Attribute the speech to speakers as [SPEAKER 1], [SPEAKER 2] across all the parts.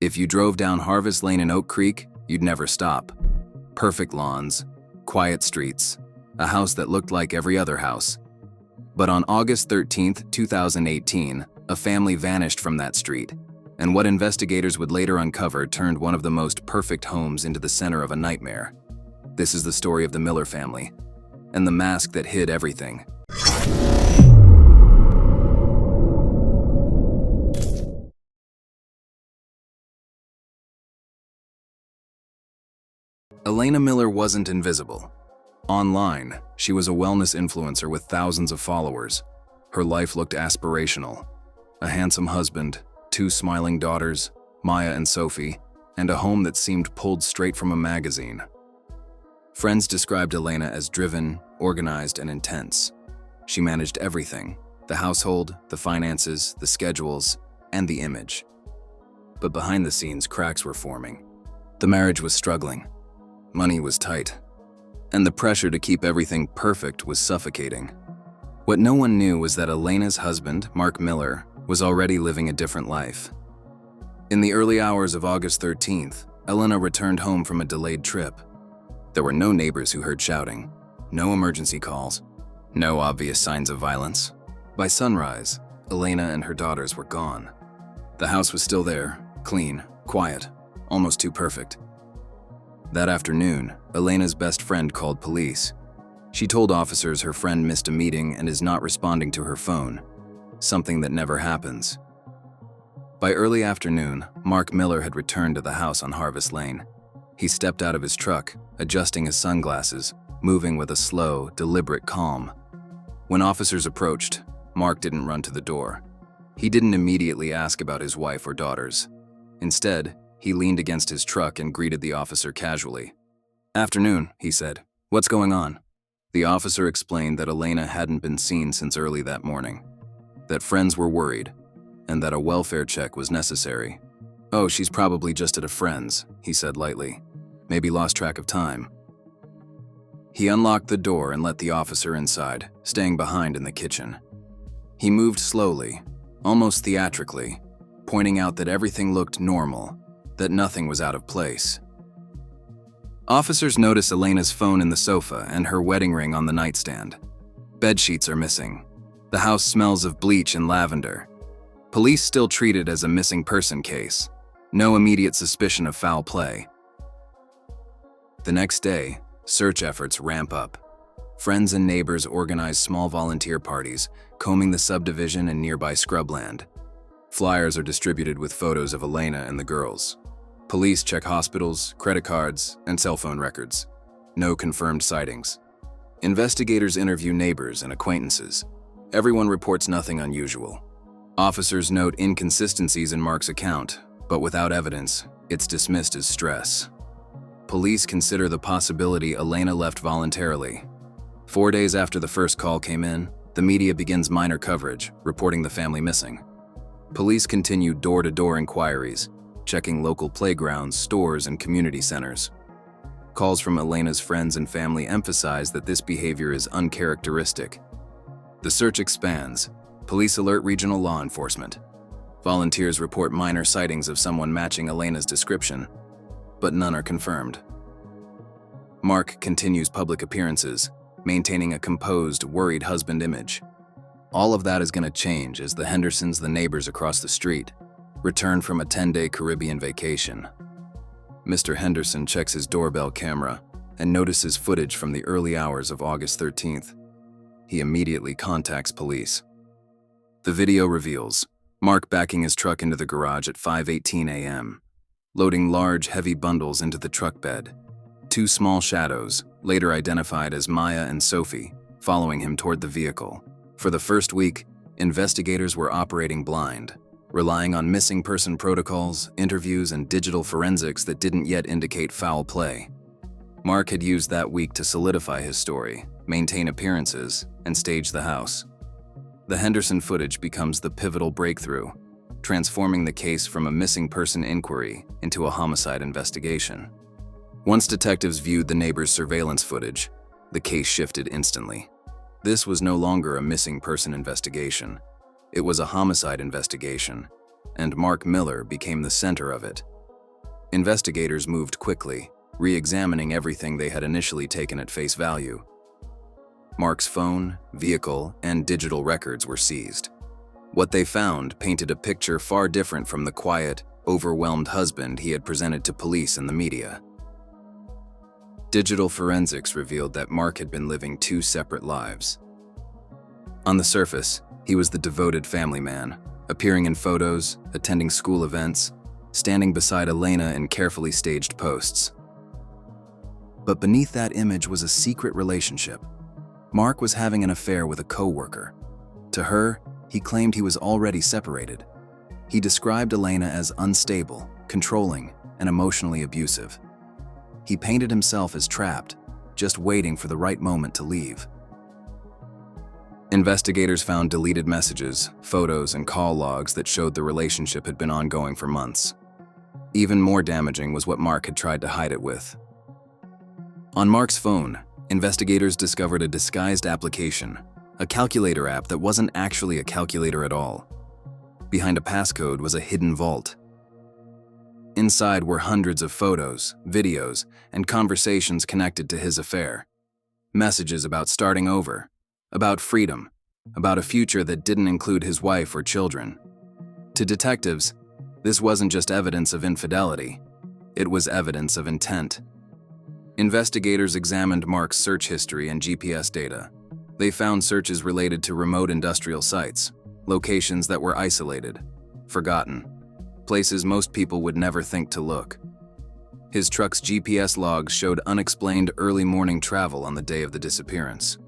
[SPEAKER 1] If you drove down Harvest Lane in Oak Creek, you'd never stop. Perfect lawns, quiet streets, a house that looked like every other house. But on August 13, 2018, a family vanished from that street, and what investigators would later uncover turned one of the most perfect homes into the center of a nightmare. This is the story of the Miller family, and the mask that hid everything. Elena Miller wasn't invisible. Online, she was a wellness influencer with thousands of followers. Her life looked aspirational. A handsome husband, 2 smiling daughters, Maya and Sophie, and a home that seemed pulled straight from a magazine. Friends described Elena as driven, organized, and intense. She managed everything: the household, the finances, the schedules, and the image. But behind the scenes, cracks were forming. The marriage was struggling. Money was tight, and the pressure to keep everything perfect was suffocating. What no one knew was that Elena's husband, Mark Miller, was already living a different life. In the early hours of August 13th, Elena returned home from a delayed trip. There were no neighbors who heard shouting, no emergency calls, no obvious signs of violence. By sunrise, Elena and her daughters were gone. The house was still there, clean, quiet, almost too perfect. That afternoon, Elena's best friend called police. She told officers her friend missed a meeting and is not responding to her phone, something that never happens. By early afternoon, Mark Miller had returned to the house on Harvest Lane. He stepped out of his truck, adjusting his sunglasses, moving with a slow, deliberate calm. When officers approached, Mark didn't run to the door. He didn't immediately ask about his wife or daughters. Instead, he leaned against his truck and greeted the officer casually. "Afternoon," he said. "What's going on?" The officer explained that Elena hadn't been seen since early that morning, that friends were worried, and that a welfare check was necessary. "Oh, she's probably just at a friend's," he said lightly. "Maybe lost track of time." He unlocked the door and let the officer inside, staying behind in the kitchen. He moved slowly, almost theatrically, pointing out that everything looked normal, that nothing was out of place. Officers notice Elena's phone in the sofa and her wedding ring on the nightstand. Bed sheets are missing. The house smells of bleach and lavender. Police still treat it as a missing person case. No immediate suspicion of foul play. The next day, search efforts ramp up. Friends and neighbors organize small volunteer parties, combing the subdivision and nearby scrubland. Flyers are distributed with photos of Elena and the girls. Police check hospitals, credit cards, and cell phone records. No confirmed sightings. Investigators interview neighbors and acquaintances. Everyone reports nothing unusual. Officers note inconsistencies in Mark's account, but without evidence, it's dismissed as stress. Police consider the possibility Elena left voluntarily. 4 days after the first call came in, the media begins minor coverage, reporting the family missing. Police continue door-to-door inquiries, checking local playgrounds, stores, and community centers. Calls from Elena's friends and family emphasize that this behavior is uncharacteristic. The search expands. Police alert regional law enforcement. Volunteers report minor sightings of someone matching Elena's description, but none are confirmed. Mark continues public appearances, maintaining a composed, worried husband image. All of that is going to change as the Hendersons, the neighbors across the street, return from a 10-day Caribbean vacation. Mr. Henderson checks his doorbell camera and notices footage from the early hours of August 13th. He immediately contacts police. The video reveals Mark backing his truck into the garage at 5:18 a.m., loading large, heavy bundles into the truck bed. 2 small shadows, later identified as Maya and Sophie, following him toward the vehicle. For the first week, investigators were operating blind, relying on missing person protocols, interviews, and digital forensics that didn't yet indicate foul play. Mark had used that week to solidify his story, maintain appearances, and stage the house. The Henderson footage becomes the pivotal breakthrough, transforming the case from a missing person inquiry into a homicide investigation. Once detectives viewed the neighbors' surveillance footage, the case shifted instantly. This was no longer a missing person investigation. It was a homicide investigation, and Mark Miller became the center of it. Investigators moved quickly, re-examining everything they had initially taken at face value. Mark's phone, vehicle, and digital records were seized. What they found painted a picture far different from the quiet, overwhelmed husband he had presented to police and the media. Digital forensics revealed that Mark had been living two separate lives. On the surface, he was the devoted family man, appearing in photos, attending school events, standing beside Elena in carefully staged posts. But beneath that image was a secret relationship. Mark was having an affair with a co-worker. To her, he claimed he was already separated. He described Elena as unstable, controlling, and emotionally abusive. He painted himself as trapped, just waiting for the right moment to leave. Investigators found deleted messages, photos, and call logs that showed the relationship had been ongoing for months. Even more damaging was what Mark had tried to hide it with. On Mark's phone, investigators discovered a disguised application, a calculator app that wasn't actually a calculator at all. Behind a passcode was a hidden vault. Inside were hundreds of photos, videos, and conversations connected to his affair. Messages about starting over, about freedom, about a future that didn't include his wife or children. To detectives, this wasn't just evidence of infidelity, it was evidence of intent. Investigators examined Mark's search history and GPS data. They found searches related to remote industrial sites, locations that were isolated, forgotten, places most people would never think to look. His truck's GPS logs showed unexplained early morning travel on the day of the disappearance,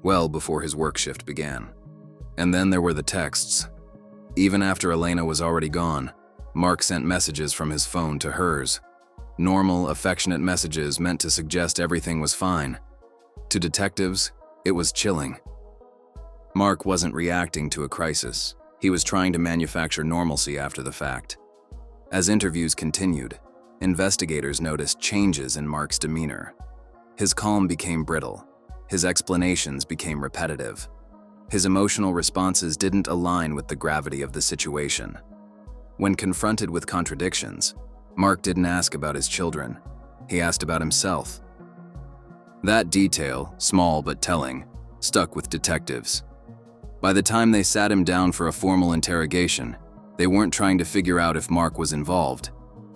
[SPEAKER 1] well before his work shift began. And then there were the texts. Even after Elena was already gone, Mark sent messages from his phone to hers. Normal, affectionate messages meant to suggest everything was fine. To detectives, it was chilling. Mark wasn't reacting to a crisis. He was trying to manufacture normalcy after the fact. As interviews continued, investigators noticed changes in Mark's demeanor. His calm became brittle. His explanations became repetitive. His emotional responses didn't align with the gravity of the situation. When confronted with contradictions, Mark didn't ask about his children. He asked about himself. That detail, small but telling, stuck with detectives. By the time they sat him down for a formal interrogation, they weren't trying to figure out if Mark was involved.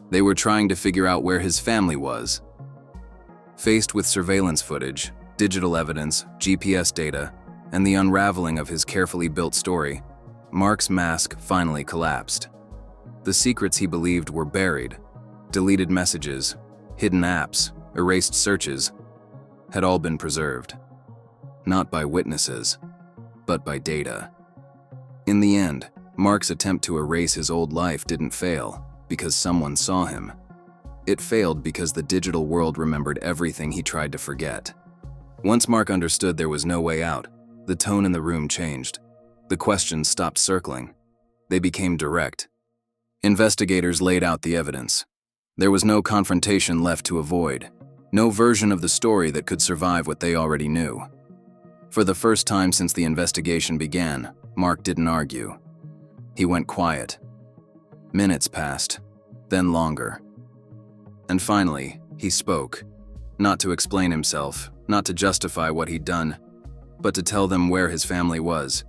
[SPEAKER 1] They were trying to figure out where his family was. Faced with surveillance footage, digital evidence, GPS data, and the unraveling of his carefully built story, Mark's mask finally collapsed. The secrets he believed were buried, deleted messages, hidden apps, erased searches, had all been preserved. Not by witnesses, but by data. In the end, Mark's attempt to erase his old life didn't fail because someone saw him. It failed because the digital world remembered everything he tried to forget. Once Mark understood there was no way out, the tone in the room changed. The questions stopped circling. They became direct. Investigators laid out the evidence. There was no confrontation left to avoid, no version of the story that could survive what they already knew. For the first time since the investigation began, Mark didn't argue. He went quiet. Minutes passed, then longer. And finally, he spoke. Not to explain himself, not to justify what he'd done, but to tell them where his family was.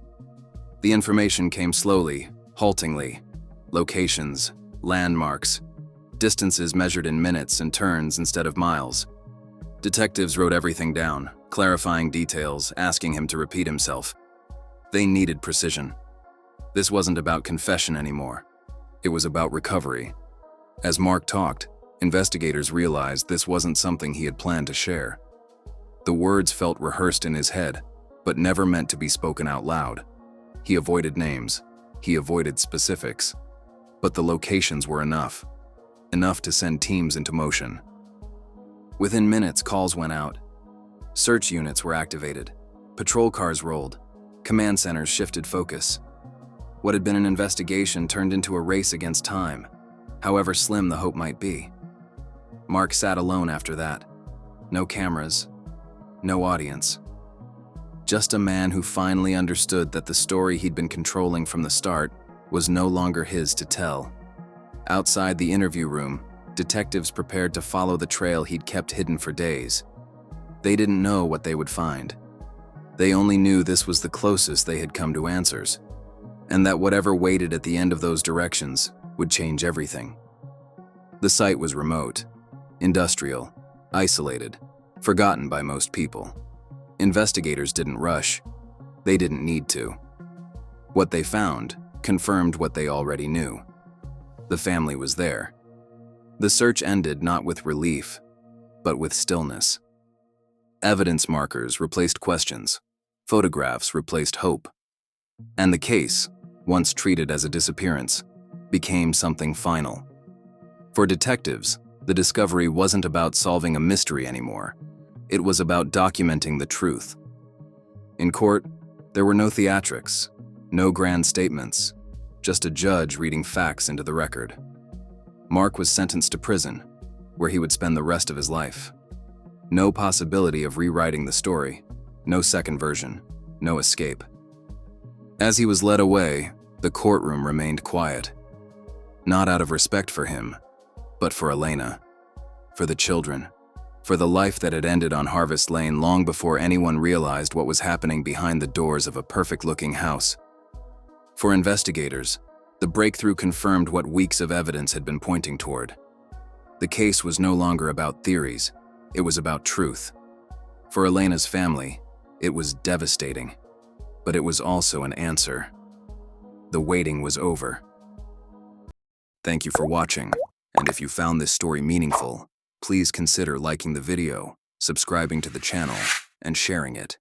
[SPEAKER 1] The information came slowly, haltingly. Locations, landmarks, distances measured in minutes and turns instead of miles. Detectives wrote everything down, clarifying details, asking him to repeat himself. They needed precision. This wasn't about confession anymore. It was about recovery. As Mark talked, investigators realized this wasn't something he had planned to share. The words felt rehearsed in his head, but never meant to be spoken out loud. He avoided names. He avoided specifics. But the locations were enough. Enough to send teams into motion. Within minutes, calls went out. Search units were activated. Patrol cars rolled. Command centers shifted focus. What had been an investigation turned into a race against time, however slim the hope might be. Mark sat alone after that. No cameras, no audience. Just a man who finally understood that the story he'd been controlling from the start was no longer his to tell. Outside the interview room, Detectives prepared to follow the trail he'd kept hidden for days. They didn't know what they would find. They only knew this was the closest they had come to answers, and that whatever waited at the end of those directions would change everything. The site was remote, industrial, isolated, forgotten by most people. Investigators didn't rush. They didn't need to. What they found confirmed what they already knew. The family was there. The search ended not with relief, but with stillness. Evidence markers replaced questions. Photographs replaced hope. And the case, once treated as a disappearance, became something final. For detectives, the discovery wasn't about solving a mystery anymore. It was about documenting the truth. In court, there were no theatrics, no grand statements, just a judge reading facts into the record. Mark was sentenced to prison, where he would spend the rest of his life. No possibility of rewriting the story, no second version, no escape. As he was led away, the courtroom remained quiet. Not out of respect for him, but for Elena, for the children, for the life that had ended on Harvest Lane long before anyone realized what was happening behind the doors of a perfect-looking house. For investigators, the breakthrough confirmed what weeks of evidence had been pointing toward. The case was no longer about theories, it was about truth. For Elena's family, it was devastating, but it was also an answer. The waiting was over. Thank you for watching, and if you found this story meaningful, please consider liking the video, subscribing to the channel, and sharing it.